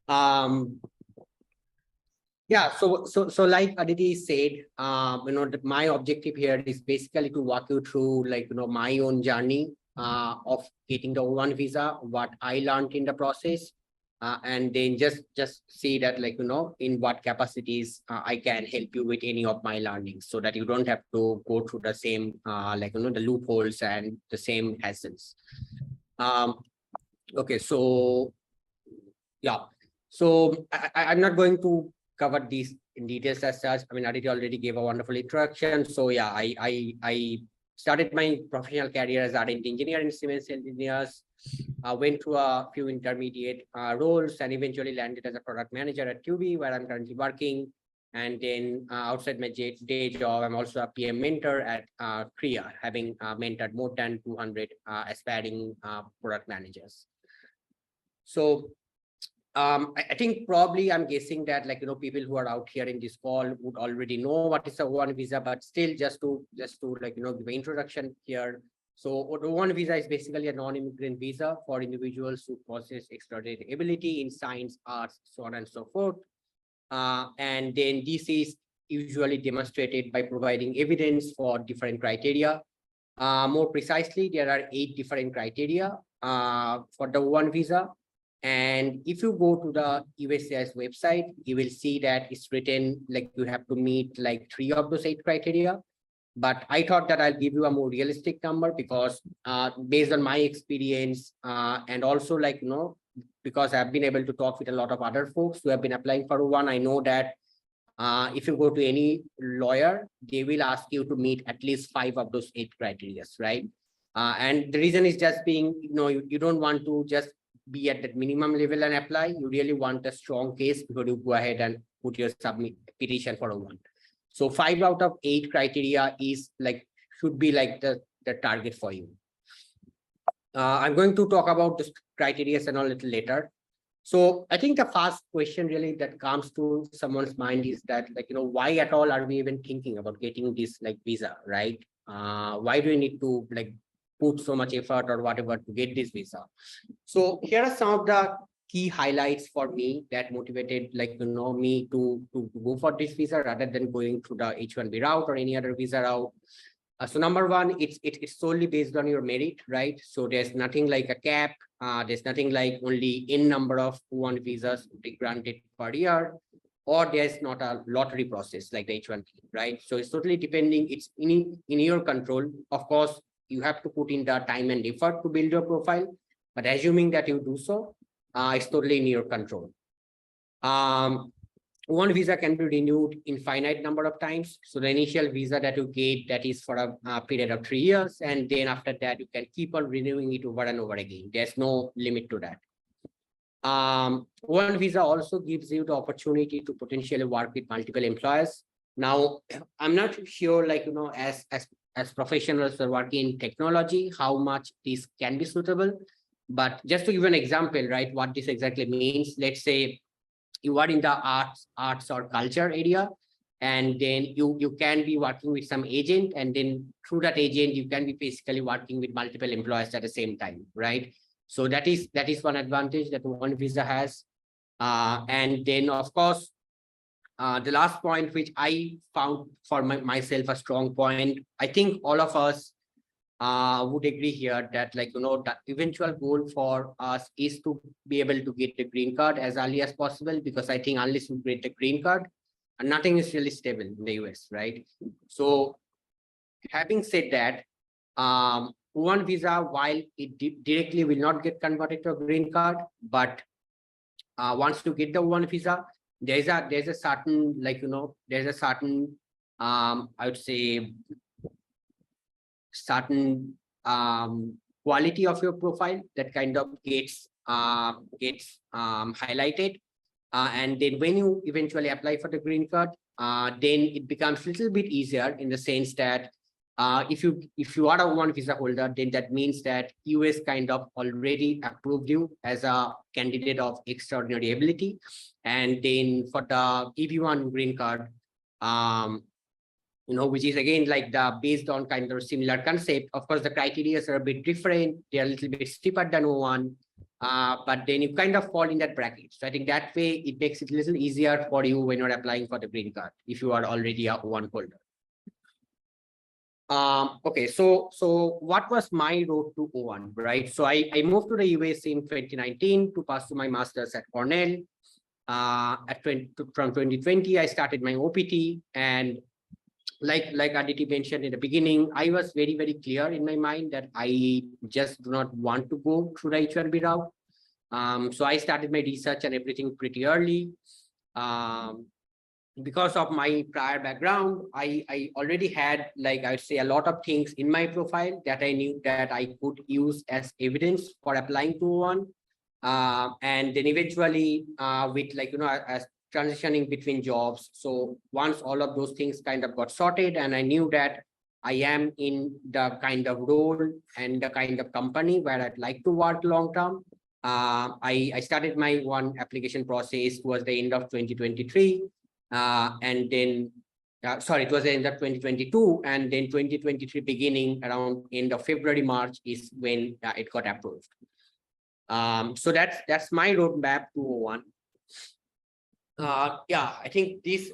Um, yeah, so like Aditi said, my objective here is basically to walk you through my own journey of getting the O1 visa, what I learned in the process, and then just see that in what capacities I can help you with any of my learnings, so that you don't have to go through the same the loopholes and the same hassles. Okay, so yeah, so I'm not going to cover these in details as such. I mean, Aditi already gave a wonderful introduction. So yeah, I started my professional career as R&D engineer in Siemens engineers. I went through a few intermediate roles and eventually landed as a product manager at QB, where I'm currently working. And then outside my day job, I'm also a PM mentor at Korea, having mentored more than 200 aspiring product managers. So I think probably I'm guessing that people who are out here in this call would already know what is a O1 visa, but still just to give an introduction here. So O1 visa is basically a non-immigrant visa for individuals who possess extraordinary ability in science, arts, so on and so forth. And then this is usually demonstrated by providing evidence for different criteria. More precisely, there are 8 different criteria for the O1 visa. And if you go to the USCIS website, you will see that it's written like you have to meet like 3 of those 8 criteria. But I thought that I'll give you a more realistic number because based on my experience and also because I've been able to talk with a lot of other folks who have been applying for one, I know that if you go to any lawyer, they will ask you to meet at least 5 of those 8 criteria, right? And the reason is just being, you don't want to just be at that minimum level and apply. You really want a strong case before you go ahead and put your petition for O1. So 5 out of 8 criteria is should be the target for you. I'm going to talk about the criteria and a little later. So I think the first question really that comes to someone's mind is that why at all are we even thinking about getting this visa, right? Why do we need to put so much effort or whatever to get this visa? So here are some of the key highlights for me that motivated me to go for this visa rather than going through the H1B route or any other visa route. So number one, it's solely based on your merit, right? So there's nothing like a cap. There's nothing like only n number of O1 visas to be granted per year, or there's not a lottery process like the H1B, right? So it's totally depending. It's in your control. Of course, you have to put in the time and effort to build your profile, but assuming that you do so, it's totally in your control. One visa can be renewed infinite number of times. So the initial visa that you get, that is for a period of 3 years. And then after that, you can keep on renewing it over and over again. There's no limit to that. One visa also gives you the opportunity to potentially work with multiple employers. Now, I'm not sure, as professionals who are working in technology, how much this can be suitable. But just to give an example, right, what this exactly means, let's say you are in the arts or culture area, and then you can be working with some agent, and then through that agent, you can be basically working with multiple employers at the same time, right? So that is one advantage that one visa has. And then, of course, the last point, which I found for myself a strong point, I think all of us would agree here that the eventual goal for us is to be able to get the green card as early as possible, because I think unless you get the green card, nothing is really stable in the US, right? So having said that, one visa, while it directly will not get converted to a green card, but once you get the one visa, there's a certain there's a certain I would say certain quality of your profile that kind of gets highlighted, and then when you eventually apply for the green card, then it becomes a little bit easier in the sense that if you are a one visa holder, then that means that US kind of already approved you as a candidate of extraordinary ability. And then for the EB1 green card, which is again based on kind of similar concept. Of course, the criteria are a bit different. They are a little bit steeper than O1. but then you kind of fall in that bracket. So I think that way it makes it a little easier for you when you're applying for the green card, if you are already a O1 holder. Okay, so what was my road to O1, right? So I moved to the US in 2019 to pursue my master's at Cornell. From 2020, I started my OPT, and like Aditi mentioned in the beginning, I was very, very clear in my mind that I just do not want to go through the H1B route. So I started my research and everything pretty early. Because of my prior background, I already had, like I would say, a lot of things in my profile that I knew that I could use as evidence for applying to one. And then eventually with as transitioning between jobs. So once all of those things kind of got sorted and I knew that I am in the kind of role and the kind of company where I'd like to work long term, I started my one application process towards the end of 2023. And then, sorry, it was the end of 2022, and then 2023 beginning around end of February, March is when it got approved. So that's my roadmap to O1. Yeah, I think this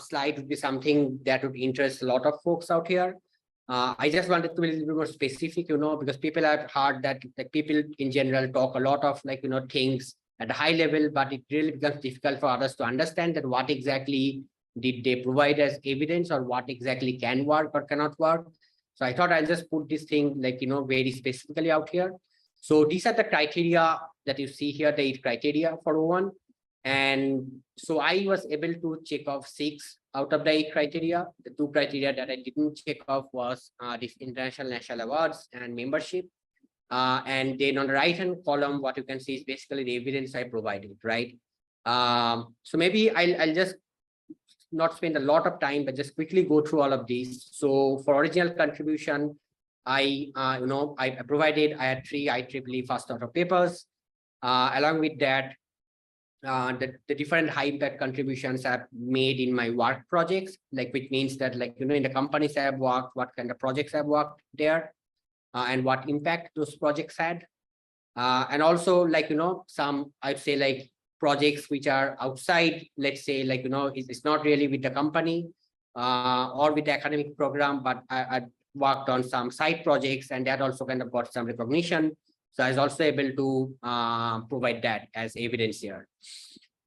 slide would be something that would interest a lot of folks out here. I just wanted to be a little bit more specific, because people have heard that like people in general talk a lot of things at a high level, but it really becomes difficult for others to understand that what exactly did they provide as evidence or what exactly can work or cannot work. So I thought I'll just put this thing very specifically out here. So these are the criteria that you see here, the 8 criteria for O1. And so I was able to check off 6 out of the 8 criteria. The 2 criteria that I didn't check off was this international national awards and membership. And then on the right hand column, what you can see is basically the evidence I provided, right? So maybe I'll just not spend a lot of time, but just quickly go through all of these. So for original contribution, I provided, I had 3 IEEE first order papers. Along with that, the different high impact contributions I've made in my work projects, which means that in the companies I've worked, what kind of projects I've worked there, and what impact those projects had. And also some, I'd say projects which are outside, let's say it's not really with the company or with the academic program, but I worked on some side projects and that also kind of got some recognition. So I was also able to provide that as evidence here.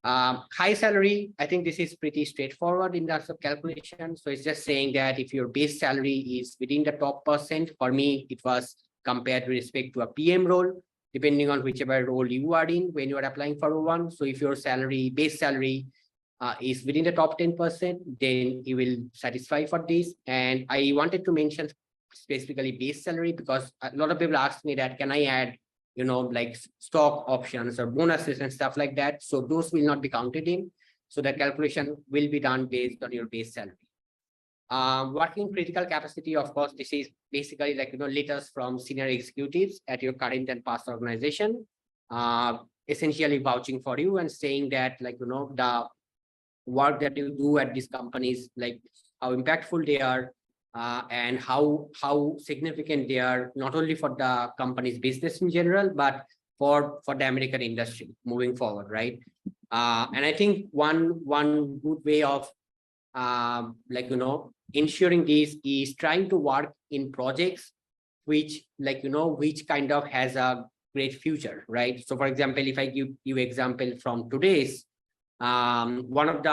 High salary, I think this is pretty straightforward in terms of calculation. So it's just saying that if your base salary is within the top %, for me, it was compared with respect to a PM role, depending on whichever role you are in when you are applying for O1. So if your base salary is within the top 10%, then you will satisfy for this. And I wanted to mention specifically base salary because a lot of people ask me that, can I add stock options or bonuses and stuff like that? So those will not be counted in. So the calculation will be done based on your base salary. Working critical capacity, of course, this is basically letters from senior executives at your current and past organization, essentially vouching for you and saying that the work that you do at these companies, how impactful they are, and how significant they are, not only for the company's business in general, but for the American industry moving forward, right? And I think one good way of ensuring this is trying to work in projects which which kind of has a great future, right? So for example, if I give you example from today's, one of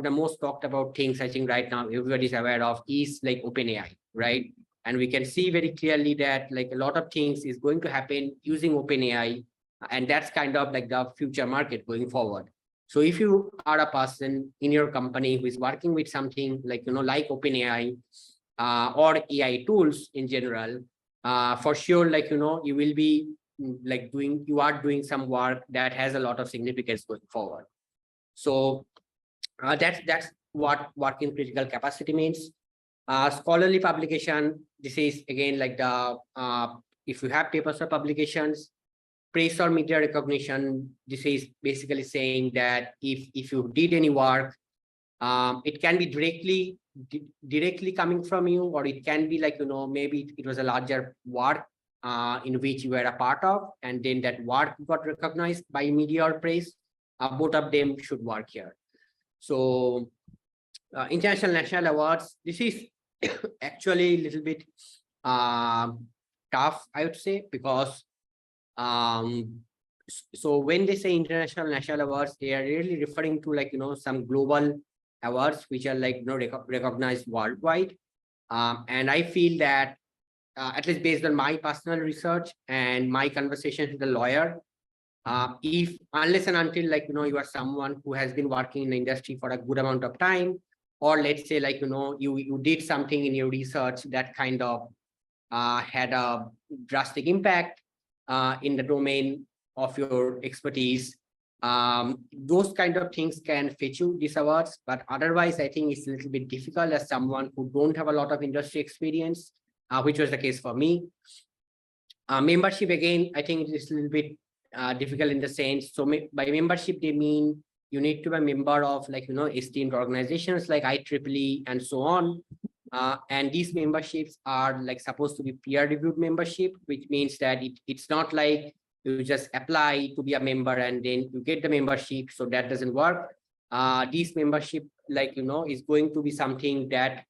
the most talked about things I think right now everybody's aware of is OpenAI, right? And we can see very clearly that a lot of things is going to happen using OpenAI, and that's kind of the future market going forward. So if you are a person in your company who is working with something like OpenAI or AI tools in general, for sure you will be doing some work that has a lot of significance going forward. So that's what working critical capacity means. Scholarly publication, this is again if you have papers or publications. Praise or media recognition, this is basically saying that if you did any work, it can be directly coming from you, or it can be maybe it was a larger work in which you were a part of, and then that work got recognized by media or press, both of them should work here. So international national awards, this is actually a little bit tough, I would say, because so when they say international national awards, they are really referring to like, some global awards which are like, recognized worldwide. And I feel that at least based on my personal research and my conversations with a lawyer, if unless and until like, you are someone who has been working in the industry for a good amount of time, or let's say like, you did something in your research that kind of had a drastic impact in the domain of your expertise, those kind of things can fetch you these awards. But otherwise, I think it's a little bit difficult as someone who don't have a lot of industry experience, which was the case for me. Membership, again, I think it is a little bit difficult in the sense. So by membership, they mean you need to be a member of like, esteemed organizations like IEEE and so on. And these memberships are like supposed to be peer-reviewed membership, which means that it's not like you just apply to be a member and then you get the membership. So that doesn't work. This membership, like, is going to be something that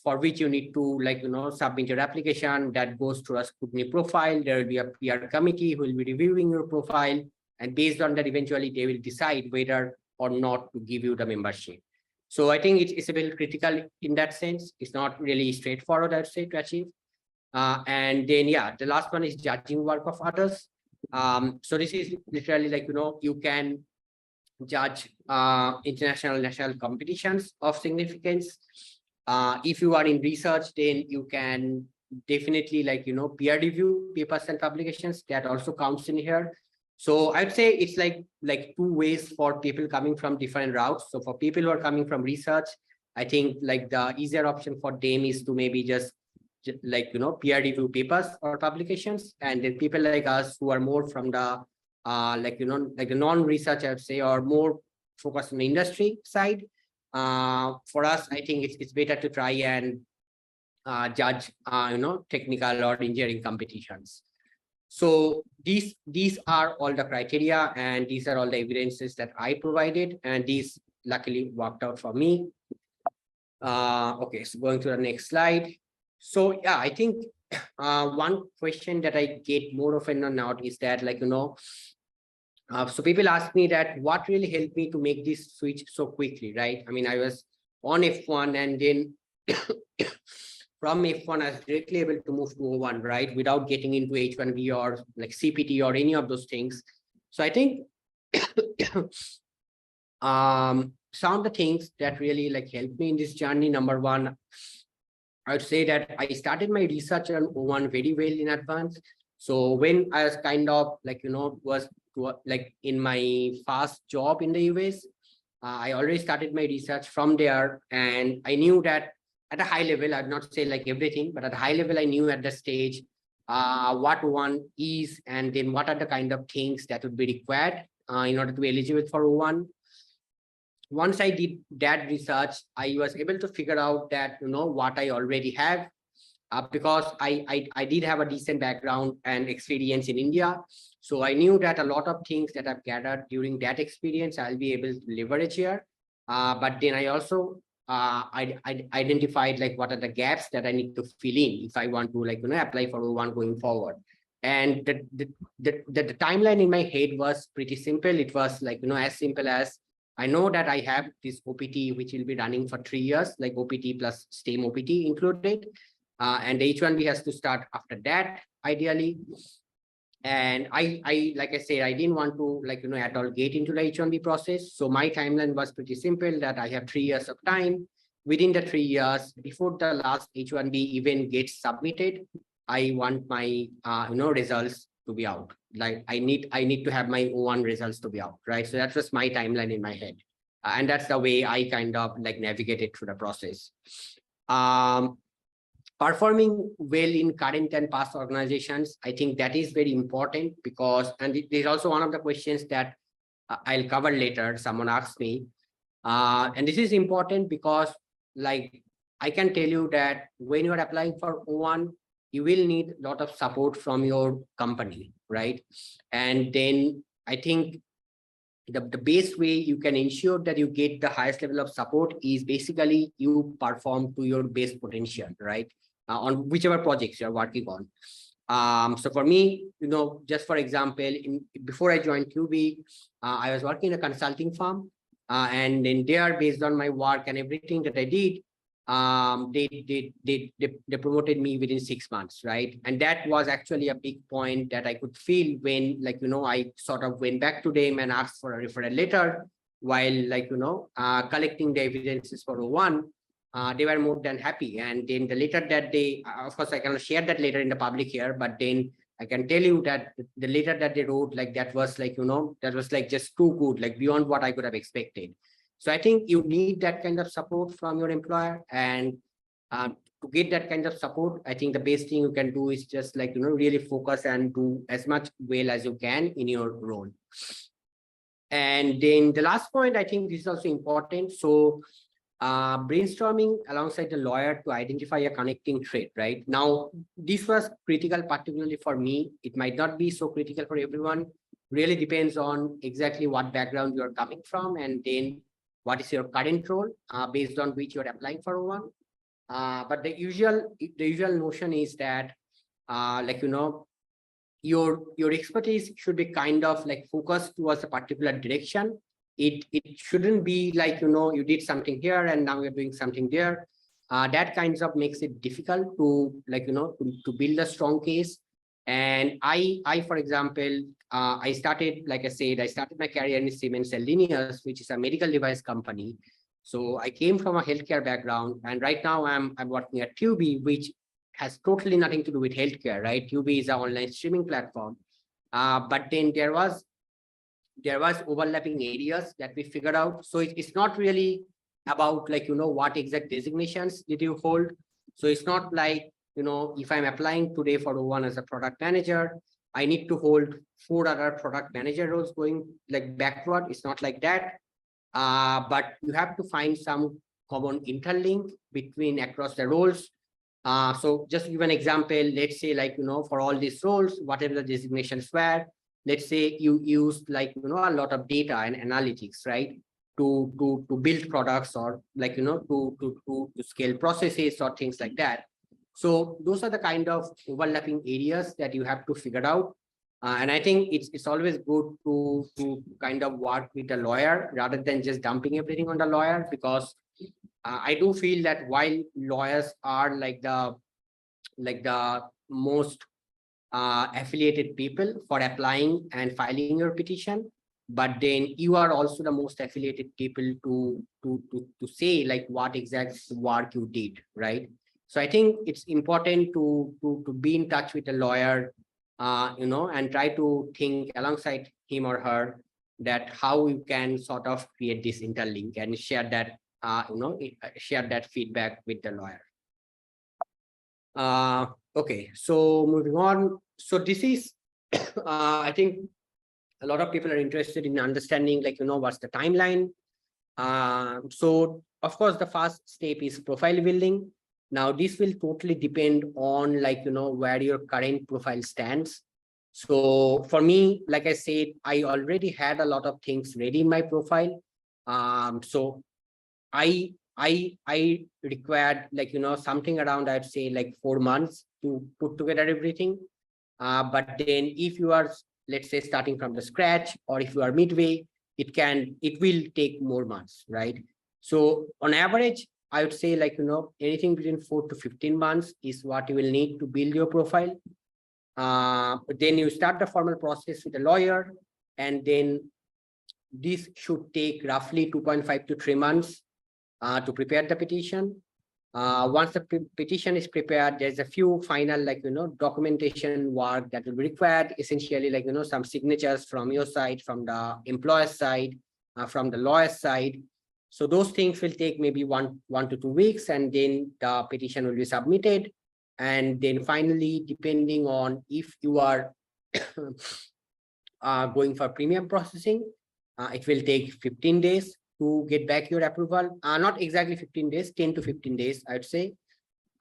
for which you need to like, submit your application that goes to a scrutiny profile. There will be a peer committee who will be reviewing your profile. And based on that, eventually they will decide whether or not to give you the membership. So I think it's a little critical in that sense. It's not really straightforward, I'd say, to achieve. And then, yeah, the last one is judging work of others. So this is literally like, you can judge international national competitions of significance. If you are in research, then you can definitely like, peer review papers and publications. That also counts in here. So I'd say it's like two ways for people coming from different routes. So for people who are coming from research, I think like the easier option for them is to maybe just like, peer review papers or publications. And then people like us who are more from the like, like the non-research, I would say, or more focused on the industry side. For us, I think it's better to try and judge, technical or engineering competitions. So these are all the criteria, and these are all the evidences that I provided, and these luckily worked out for me. Okay, so going to the next slide. So yeah, I think one question that I get more often than not is that like, so people ask me that what really helped me to make this switch so quickly, right? I mean, I was on F1 and then from F1, I was directly able to move to O1, right? Without getting into H1B or like CPT or any of those things. So I think some of the things that really like helped me in this journey, number one, I would say that I started my research on O1 very well in advance. So when I was kind of like, was like in my first job in the US, I already started my research from there. And I knew that at a high level, I'd not say like everything, but at a high level, I knew at the stage what O1 is, and then what are the kind of things that would be required in order to be eligible for O1. Once I did that research, I was able to figure out that, what I already have, because I did have a decent background and experience in India. So I knew that a lot of things that I've gathered during that experience, I'll be able to leverage here. But then I also I identified like what are the gaps that I need to fill in if I want to like, apply for O1 going forward. And the timeline in my head was pretty simple. It was like, as simple as I know that I have this OPT, which will be running for 3 years, like OPT plus STEM OPT included. And the H1B has to start after that, ideally. And I like I said, I didn't want to like, at all get into the H1B process. So my timeline was pretty simple, that I have 3 years of time. Within the 3 years, before the last H1B even gets submitted, I want my results to be out. Like I need to have my O1 results to be out, right? So that was my timeline in my head. And that's the way I kind of like navigated through the process. Performing well in current and past organizations, I think that is very important because, and there's also one of the questions that I'll cover later, someone asked me. And this is important because like, I can tell you that when you're applying for O1, you will need a lot of support from your company, right? And then I think the best way you can ensure that you get the highest level of support is basically you perform to your best potential, right? On whichever projects you're working on. So for me, just for example, before I joined QB, I was working in a consulting firm, and then there, based on my work and everything that I did, they promoted me within 6 months, right? And that was actually a big point that I could feel when, I sort of went back to them and asked for a referral letter, while collecting the evidences for one. They were more than happy. And then the letter that they, of course, I cannot share that letter in the public here, but then I can tell you that the letter that they wrote, that was that was just too good, beyond what I could have expected. So I think you need that kind of support from your employer, and to get that kind of support, I think the best thing you can do is just really focus and do as much well as you can in your role. And then the last point, I think this is also important. So brainstorming alongside the lawyer to identify a connecting thread, right? Now, this was critical, particularly for me. It might not be so critical for everyone. Really depends on exactly what background you're coming from, and then what is your current role, based on which you're applying for one. But the usual notion is that, your expertise should be kind of focused towards a particular direction. It shouldn't be you did something here and now you're doing something there. That kinds of makes it difficult to to build a strong case. And I for example, I started, like I said, I started my career in Siemens Linears, which is a medical device company. So I came from a healthcare background, and right now I'm working at QB, which has totally nothing to do with healthcare, right? QB is an online streaming platform. But then there was overlapping areas that we figured out. So it's not really about what exact designations did you hold. So it's not like, if I'm applying today for one as a product manager, I need to hold 4 other product manager roles going backward. It's not like that. But you have to find some common interlink between across the roles. So just to give an example, let's say for all these roles, whatever the designations were, let's say you use a lot of data and analytics, right? To build products, or to scale processes or things like that. So those are the kind of overlapping areas that you have to figure out. And I think it's always good to kind of work with a lawyer rather than just dumping everything on the lawyer, because I do feel that while lawyers are the most affiliated people for applying and filing your petition, but then you are also the most affiliated people to say what exact work you did, right? So I think it's important to be in touch with a lawyer, and try to think alongside him or her that how you can sort of create this interlink and share that share that feedback with the lawyer. Okay, so moving on. So this is, I think a lot of people are interested in understanding, what's the timeline. So of course, the first step is profile building. Now, this will totally depend on where your current profile stands. So for me, like I said, I already had a lot of things ready in my profile. So I required something around, I'd say 4 months to put together everything. But then if you are, let's say, starting from the scratch, or if you are midway, it will take more months, right? So on average, I would say anything between 4 to 15 months is what you will need to build your profile. Then you start the formal process with a lawyer, and then this should take roughly 2.5 to 3 months to prepare the petition. Once the petition is prepared, there's a few final documentation work that will be required, essentially some signatures from your side, from the employer side, from the lawyer side. So those things will take maybe one to 2 weeks, and then the petition will be submitted. And then finally, depending on if you are going for premium processing, it will take 15 days to get back your approval. Not exactly 15 days, 10 to 15 days, I'd say.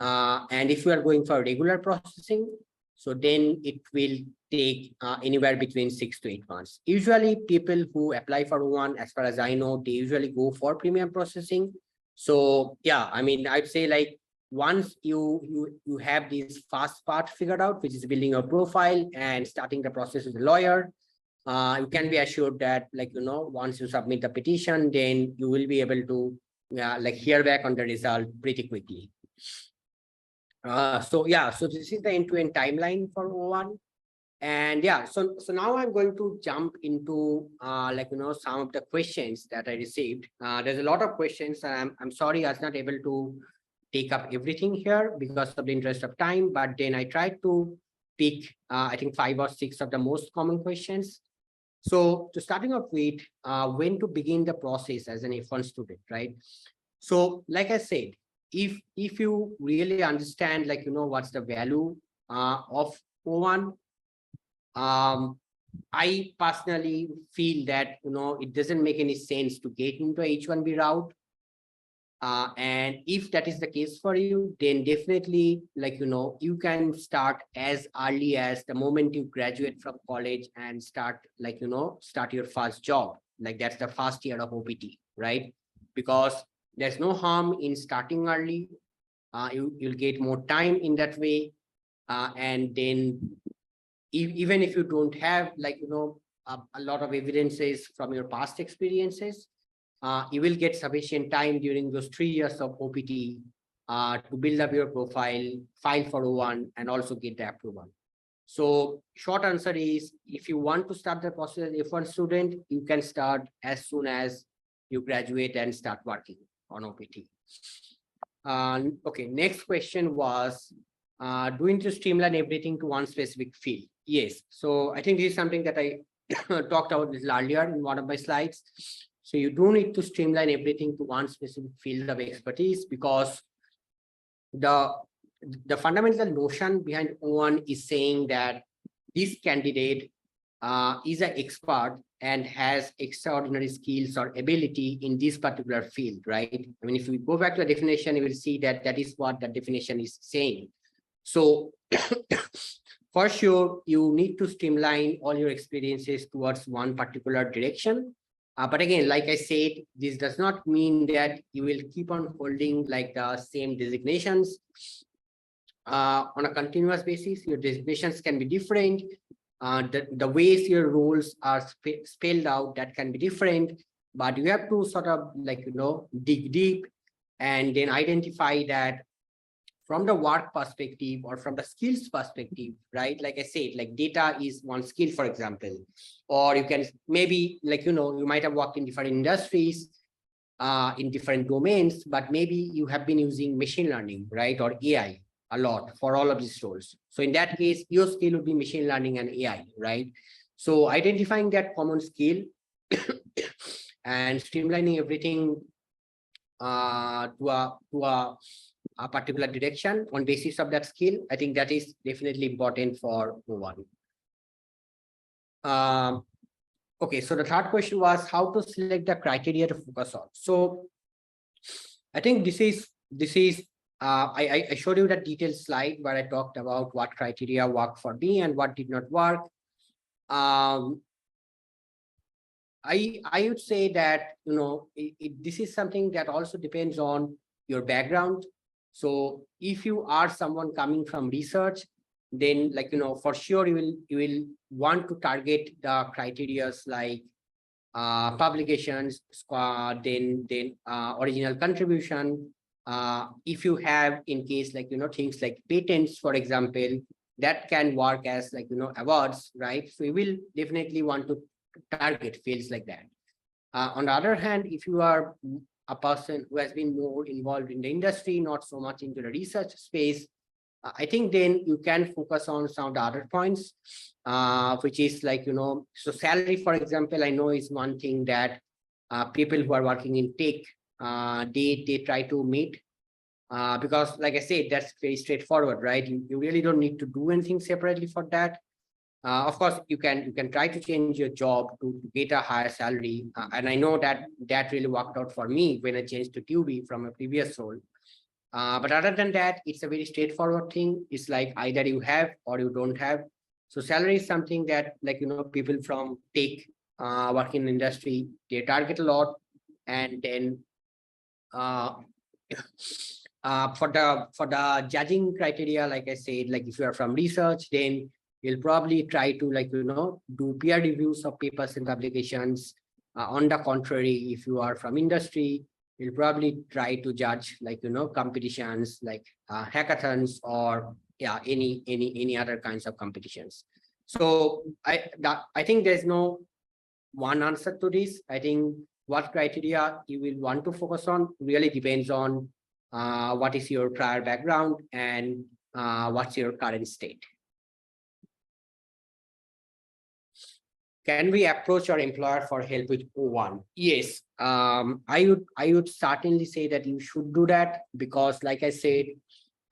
And if you are going for regular processing, so then it will take anywhere between 6 to 8 months. Usually people who apply for one, as far as I know, they usually go for premium processing. So yeah, I mean, I'd say like once you have this fast part figured out, which is building your profile and starting the process with a lawyer, you can be assured that, like, once you submit the petition, then you will be able to like hear back on the result pretty quickly. So yeah, so this is the end-to-end timeline for O1. And yeah, so now I'm going to jump into like some of the questions that I received. There's a lot of questions, and I'm sorry I was not able to take up everything here because of the interest of time, but then I tried to pick I think 5 or 6 of the most common questions. So to starting off with, when to begin the process as an F1 student, right? So like I said, if you really understand, like, what's the value of O1, I personally feel that, it doesn't make any sense to get into a H1B route. And if that is the case for you, then definitely, like, you can start as early as the moment you graduate from college and start, like, start your first job. Like that's the first year of OPT, right? Because there's no harm in starting early. You'll get more time in that way. And then even if you don't have, like, a lot of evidences from your past experiences, you will get sufficient time during those 3 years of OPT to build up your profile, file for O1, and also get the approval. So short answer is, if you want to start the process as F1 student, you can start as soon as you graduate and start working on OPT. Okay, next question was, doing to streamline everything to one specific field. Yes, so I think this is something that I talked about this earlier in one of my slides. So you do need to streamline everything to one specific field of expertise, because the fundamental notion behind O1 is saying that this candidate is an expert and has extraordinary skills or ability in this particular field, right? I mean, if we go back to the definition, you will see that that is what the definition is saying. So for sure, you need to streamline all your experiences towards one particular direction. But again, like I said, this does not mean that you will keep on holding like the same designations on a continuous basis. Your designations can be different. The ways your roles are spelled out, that can be different, but you have to sort of, like, dig deep and then identify that from the work perspective or from the skills perspective, right? Like I said, like data is one skill, for example, or you can maybe, like, you might have worked in different industries, in different domains, but maybe you have been using machine learning, right? Or AI a lot for all of these roles. So in that case, your skill would be machine learning and AI, right? So identifying that common skill and streamlining everything to a particular direction on basis of that skill, I think that is definitely important for O1. Okay, so the third question was how to select the criteria to focus on. So I think this is I showed you the detailed slide where I talked about what criteria worked for me and what did not work. I would say that, this is something that also depends on your background. So if you are someone coming from research, then, like, for sure you will want to target the criterias like publications, then original contribution. If you have, in case, like, things like patents, for example, that can work as, like, awards, right? So you will definitely want to target fields like that. On the other hand, if you are a person who has been more involved in the industry, not so much into the research space, I think then you can focus on some of the other points, which is, like, so salary, for example, I know is one thing that people who are working in tech, they try to meet, because, like I said, that's very straightforward, right? You really don't need to do anything separately for that. Of course, you can try to change your job to get a higher salary, and I know that really worked out for me when I changed to QB from a previous role. But other than that, it's a very straightforward thing. It's like either you have or you don't have. So salary is something that, like, people from tech, working in industry, they target a lot. And then uh, for the judging criteria, like I said, like if you are from research, then you'll probably try to, like, do peer reviews of papers and publications. On the contrary, if you are from industry, you'll probably try to judge, like, competitions like hackathons, or yeah, any other kinds of competitions. So I think there's no one answer to this. I think what criteria you will want to focus on really depends on what is your prior background and what's your current state. Can we approach our employer for help with O1? Yes, I would certainly say that you should do that, because like I said,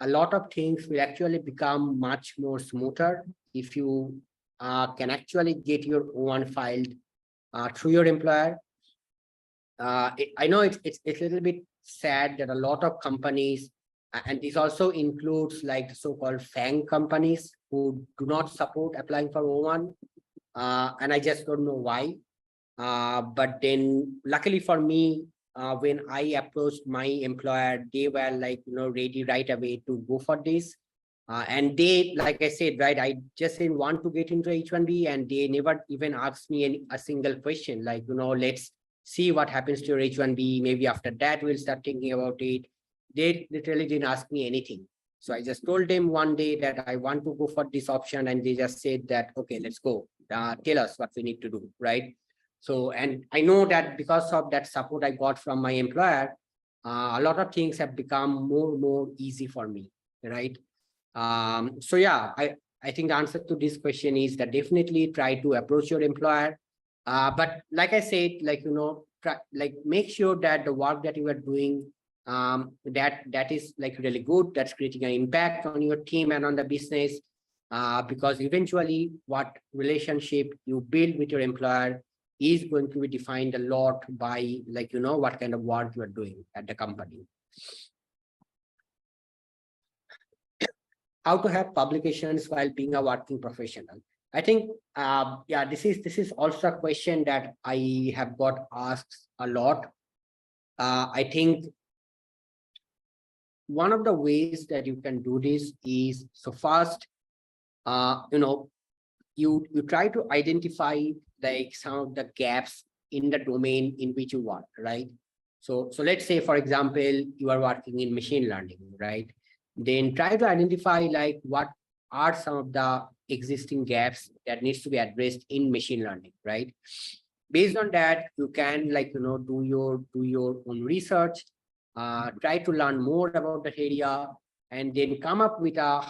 a lot of things will actually become much more smoother if you can actually get your O1 filed through your employer. I know it's a little bit sad that a lot of companies, and this also includes like the so-called FANG companies, who do not support applying for O1. And I just don't know why. But then luckily for me, when I approached my employer, they were like, ready right away to go for this. And they, like I said, right, I just didn't want to get into H1B, and they never even asked me a single question, like, let's see what happens to your H1B. Maybe after that, we'll start thinking about it. They literally didn't ask me anything. So I just told them one day that I want to go for this option, and they just said that, okay, let's go. Tell us what we need to do, right? So, and I know that because of that support I got from my employer, a lot of things have become more easy for me, right? So yeah, I think the answer to this question is that definitely try to approach your employer. But like I said, like, like make sure that the work that you are doing, that is like really good, that's creating an impact on your team and on the business. Because eventually what relationship you build with your employer is going to be defined a lot by, like, what kind of work you are doing at the company. How to have publications while being a working professional? I think, yeah, this is also a question that I have got asked a lot. I think one of the ways that you can do this is, so first, you try to identify like some of the gaps in the domain in which you work, right? So let's say, for example, you are working in machine learning, right? Then try to identify like what are some of the existing gaps that needs to be addressed in machine learning, right? Based on that, you can, like, do your own research, try to learn more about the area, and then come up with a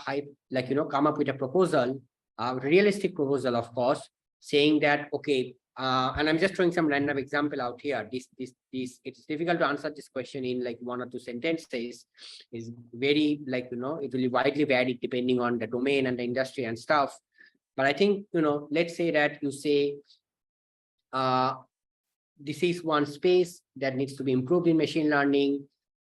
come up with a proposal, a realistic proposal, of course, saying that, okay, and I'm just throwing some random example out here. This it's difficult to answer this question in like 1 or 2 sentences. Is very, like, it will be widely varied depending on the domain and the industry and stuff. But I think, let's say that you say, this is one space that needs to be improved in machine learning.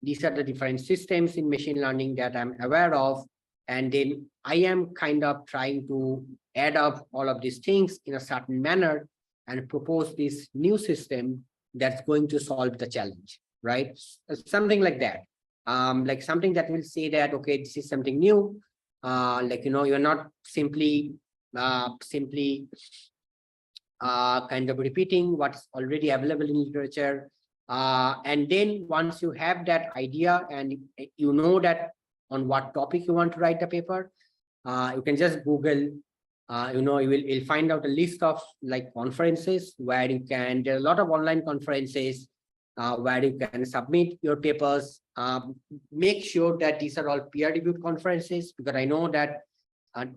These are the different systems in machine learning that I'm aware of. And then I am kind of trying to add up all of these things in a certain manner and propose this new system that's going to solve the challenge, right? Something like that. Like something that will say that, okay, this is something new. Like, you're not simply kind of repeating what's already available in literature. And then once you have that idea and you know that on what topic you want to write the paper, you can just Google, you'll find out a list of like conferences where you can, there are a lot of online conferences where you can submit your papers. Make sure that these are all peer-reviewed conferences, because I know that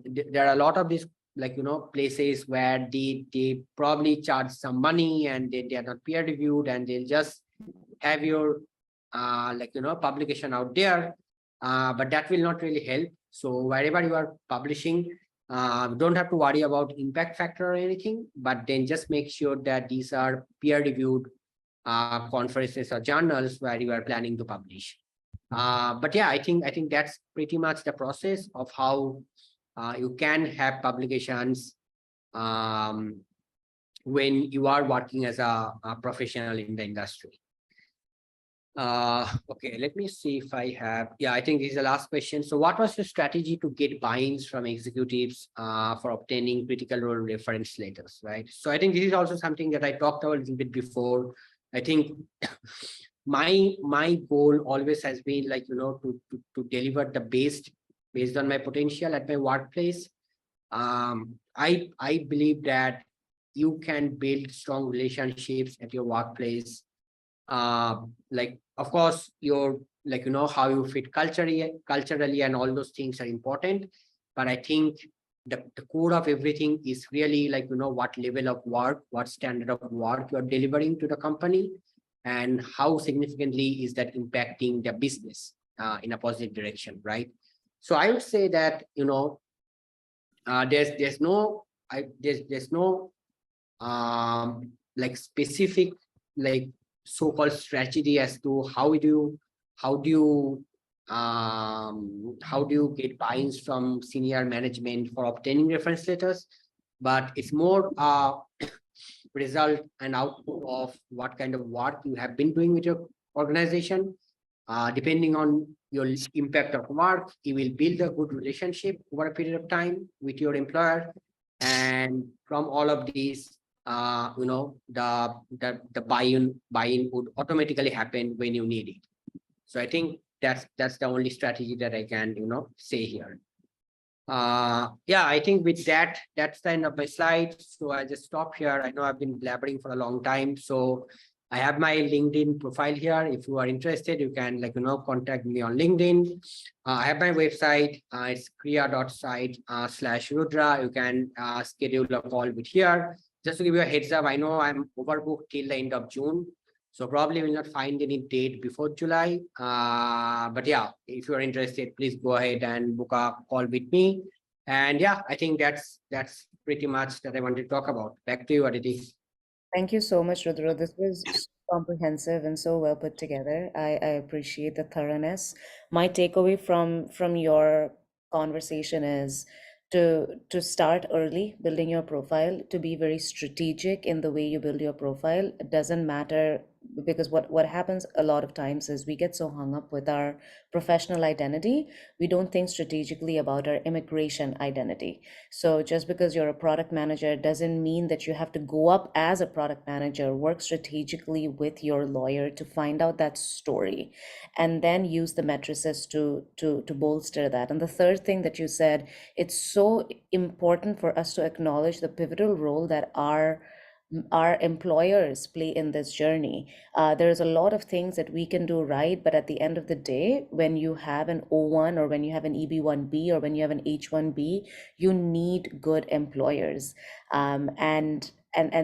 there are a lot of these, like, places where they probably charge some money and they are not peer reviewed, and they'll just have your publication out there, but that will not really help. So wherever you are publishing, don't have to worry about impact factor or anything, but then just make sure that these are peer reviewed conferences or journals where you are planning to publish. But yeah, I think that's pretty much the process of how you can have publications when you are working as a professional in the industry. Okay, let me see if I have. Yeah, I think this is the last question. So what was your strategy to get buy-ins from executives for obtaining critical role reference letters, right? So I think this is also something that I talked about a little bit before. I think my goal always has been like, to deliver the best based on my potential at my workplace. I believe that you can build strong relationships at your workplace. Like, of course, your, like, how you fit culturally and all those things are important. But I think the core of everything is really like, what level of work, what standard of work you're delivering to the company, and how significantly is that impacting the business in a positive direction, right? So I would say that, there's no there's no like specific, like, so-called strategy as to how do you how do you get buy-ins from senior management for obtaining reference letters. But it's more result and output of what kind of work you have been doing with your organization. Depending on your impact of work, you will build a good relationship over a period of time with your employer. And from all of these, the buy-in would automatically happen when you need it. So I think that's the only strategy that I can, say here. Yeah, I think with that, that's the end of my slide. So I just stop here. I know I've been blabbering for a long time. So I have my LinkedIn profile here. If you are interested, you can, like, contact me on LinkedIn. I have my website. It's kriya.site/Rudra. You can schedule a call with here. Just to give you a heads up, I know I'm overbooked till the end of June. So probably will not find any date before July. But yeah, if you're interested, please go ahead and book a call with me. And yeah, I think that's pretty much that I want to talk about. Back to you, Aditi. Thank you so much, Rudra. This was so comprehensive and so well put together. I appreciate the thoroughness. My takeaway from your conversation is to start early building your profile, to be very strategic in the way you build your profile. It doesn't matter, because what happens a lot of times is we get so hung up with our professional identity, we don't think strategically about our immigration identity. So just because you're a product manager doesn't mean that you have to go up as a product manager. Work strategically with your lawyer to find out that story, and then use the matrices to bolster that. And the third thing that you said, it's so important for us to acknowledge the pivotal role that our employers play in this journey. There's a lot of things that we can do right, but at the end of the day, when you have an O1 or when you have an EB1B or when you have an H1B, you need good employers. And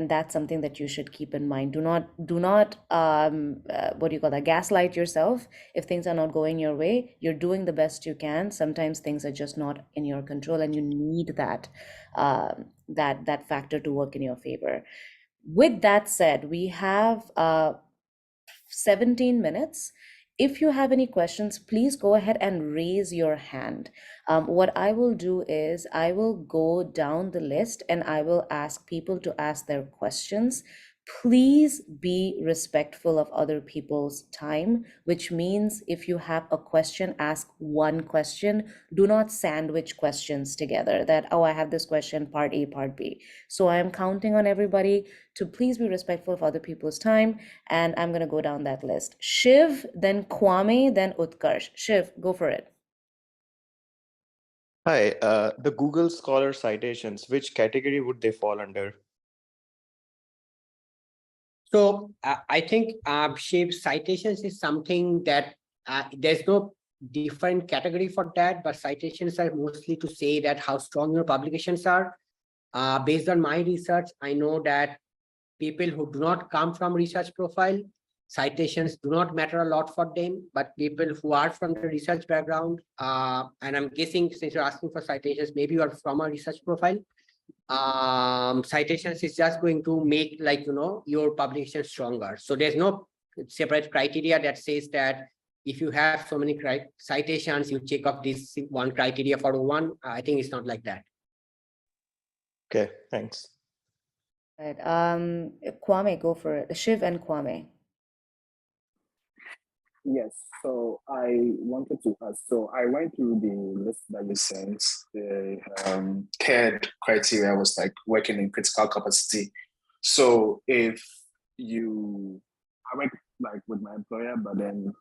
that's something that you should keep in mind. Do not what do you call that, gaslight yourself. If things are not going your way, you're doing the best you can. Sometimes things are just not in your control, and you need that factor to work in your favor. With that said, we have 17 minutes. If you have any questions, please go ahead and raise your hand. What I will do is I will go down the list and I will ask people to ask their questions. Please be respectful of other people's time, which means if you have a question, ask one question. Do not sandwich questions together that, oh, I have this question, part A, part B. So I am counting on everybody to please be respectful of other people's time. And I'm going to go down that list. Shiv, then Kwame, then Utkarsh. Shiv, go for it. Hi, the Google Scholar citations, which category would they fall under? So I think shape citations is something that there's no different category for that, but citations are mostly to say that how strong your publications are. Based on my research, I know that people who do not come from research profile, citations do not matter a lot for them, but people who are from the research background, and I'm guessing since you're asking for citations, maybe you are from a research profile, citations is just going to make, like, your publication stronger. So there's no separate criteria that says that if you have so many citations, you check off this one criteria for one. I think it's not like that. Okay, thanks. Right. Kwame, go for it. Shiv and Kwame. Yes, so I wanted to ask. So I went through the list that you sent. The third criteria was like working in critical capacity. So if I work like with my employer, but then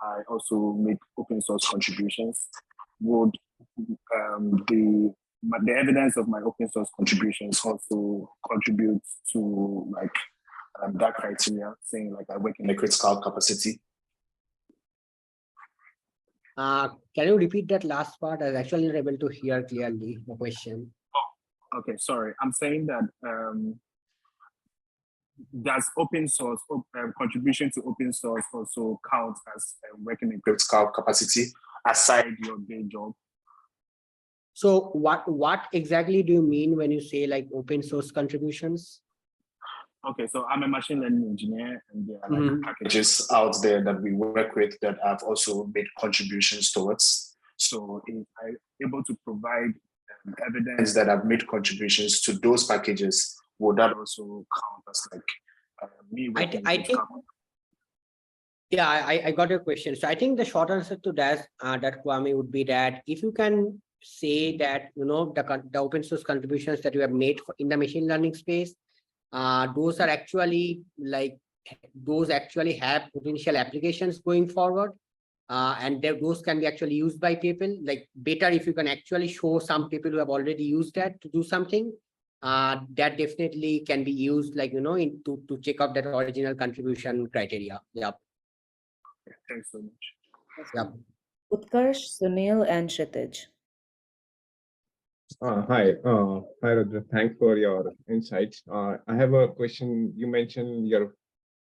I also make open source contributions, would the evidence of my open source contributions also contribute to like that criteria, saying like I work in a critical capacity? Can you repeat that last part? I was actually not able to hear clearly the question. Okay, sorry. I'm saying that does open source contribution to open source also count as working in critical capacity aside your day job? So what exactly do you mean when you say like open source contributions? Okay, so I'm a machine learning engineer, and there are like Mhm. packages out there that we work with that I've also made contributions towards. So if I'm able to provide evidence that I've made contributions to those packages, would that also count as like me working? I think yeah, I got your question. So I think the short answer to that, Kwame, would be that if you can say that, you know, the open source contributions that you have made in the machine learning space, those are actually like, those actually have potential applications going forward. And those can be actually used by people. Like better if you can actually show some people who have already used that to do something, that definitely can be used, like, you know, to check out that original contribution criteria. Yeah. Thanks so much. Yeah. Utkarsh, Sunil, and Kshitij. Hi, Rudra. Thanks for your insights. I have a question. You mentioned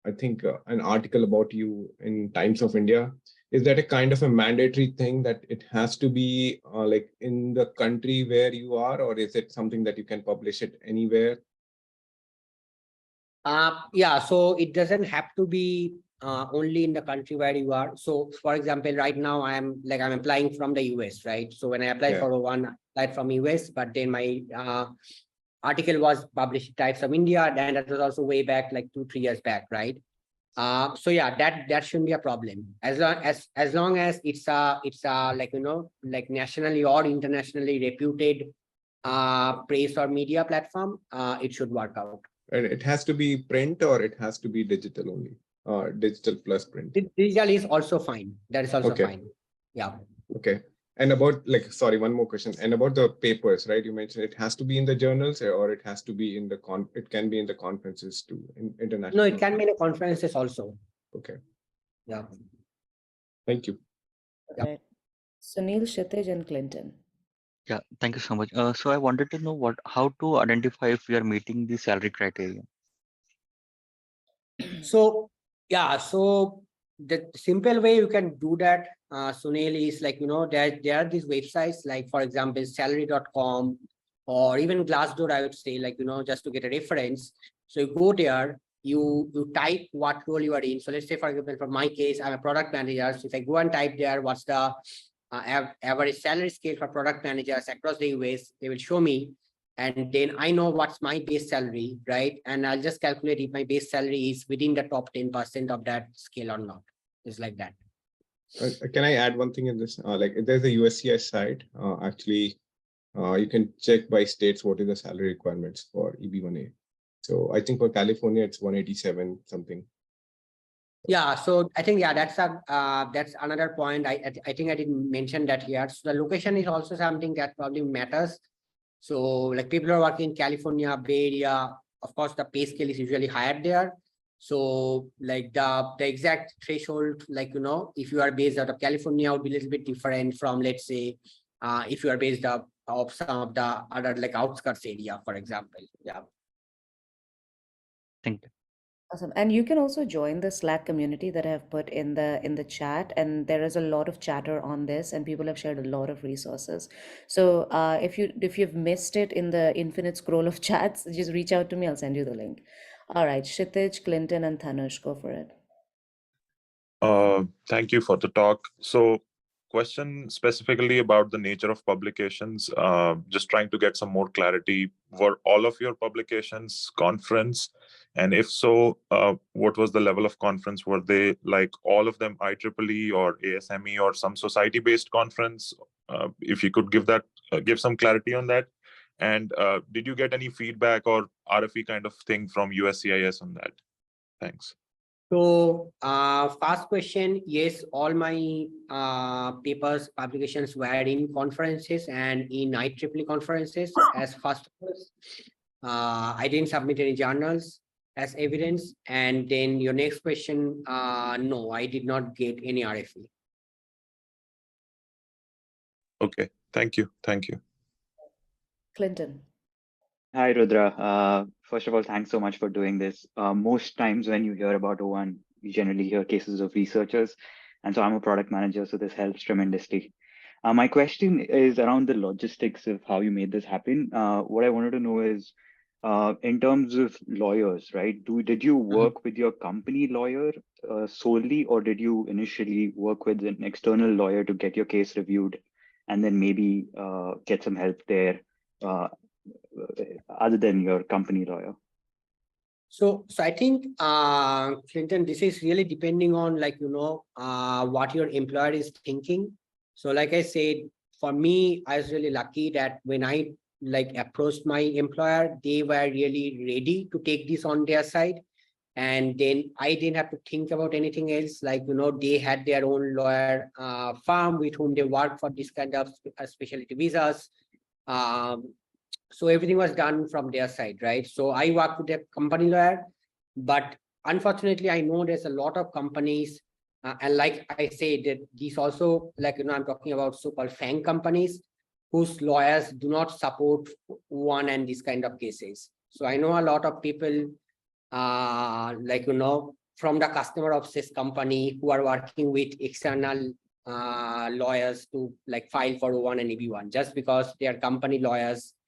I think, an article about you in Times of India. Is that a kind of a mandatory thing that it has to be like in the country where you are, or is it something that you can publish it anywhere? Yeah, so it doesn't have to be only in the country where you are. So for example, right now I'm applying from the US, right? So when I applied Yeah. for one, I applied from US, but then my article was published in Times of India, and that was also way back, like 2-3 years back, right? So yeah, that shouldn't be a problem as long as it's a like, you know, like nationally or internationally reputed press or media platform. It should work out. And it has to be print, or it has to be digital only, digital plus print. Digital is also fine. That is also Okay. fine. Yeah. Okay. And about sorry, one more question. And about the papers, right? You mentioned it has to be in the journals, or it has to be in the it can be in the conferences too, in international. No, it can be in the conferences also. Okay. Yeah. Thank you. Yeah. Right. Sunil, Kshitij, and Clinton. Yeah, thank you so much. So I wanted to know how to identify if we are meeting the salary criteria. So yeah, so the simple way you can do that, Sunil, is like, you know, there are these websites, like for example, salary.com or even Glassdoor, I would say, like, you know, just to get a reference. So you go there, you type what role you are in. So let's say, for example, for my case, I'm a product manager. So if I go and type there, what's the average salary scale for product managers across the US, they will show me. And then I know what's my base salary, right? And I'll just calculate if my base salary is within the top 10% of that scale or not. It's like that. Can I add one thing in this? Like there's a USCIS site. Actually, you can check by states what is the salary requirements for EB1A. So I think for California, it's 187 something. Yeah, so I think, yeah, that's another point. I think I didn't mention that here. So the location is also something that probably matters. So like people are working in California, Bay Area, of course, the pay scale is usually higher there. So like the exact threshold, like, you know, if you are based out of California, would be a little bit different from, let's say, if you are based out of some of the other like outskirts area, for example. Yeah. Thank you. Awesome. And you can also join the Slack community that I have put in the chat, and there is a lot of chatter on this, and people have shared a lot of resources. So if you've missed it in the infinite scroll of chats, just reach out to me. I'll send you the link. All right, Kshitij, Clinton, and Tanush, go for it. Thank you for the talk. So, question specifically about the nature of publications. Just trying to get some more clarity. Were all of your publications conference? And if so, what was the level of conference? Were they like all of them IEEE or ASME or some society-based conference? If you could give some clarity on that. And did you get any feedback or RFE kind of thing from USCIS on that? Thanks. So, first question, yes, all my papers, publications were in conferences and in IEEE conferences as first. I didn't submit any journals as evidence. And then your next question, no, I did not get any RFE. Okay, thank you. Thank you. Clinton. Hi, Rudra. First of all, thanks so much for doing this. Most times when you hear about O1, you generally hear cases of researchers. And so I'm a product manager, so this helps tremendously. My question is around the logistics of how you made this happen. What I wanted to know is, in terms of lawyers, right? Did you work with your company lawyer solely, or did you initially work with an external lawyer to get your case reviewed and then maybe get some help there other than your company lawyer? So I think, Clinton, this is really depending on what your employer is thinking. So like I said, for me, I was really lucky that when I approached my employer, they were really ready to take this on their side. And then I didn't have to think about anything else. They had their own lawyer firm with whom they work for this kind of specialty visas. So everything was done from their side, right? So I work with a company lawyer, but unfortunately, I know there's a lot of companies, and like I said, that these also, I'm talking about so-called FANG companies whose lawyers do not support one and these kind of cases. So I know a lot of people, from the customer obsessed company who are working with external lawyers to file for O1 and EB1 just because their company lawyers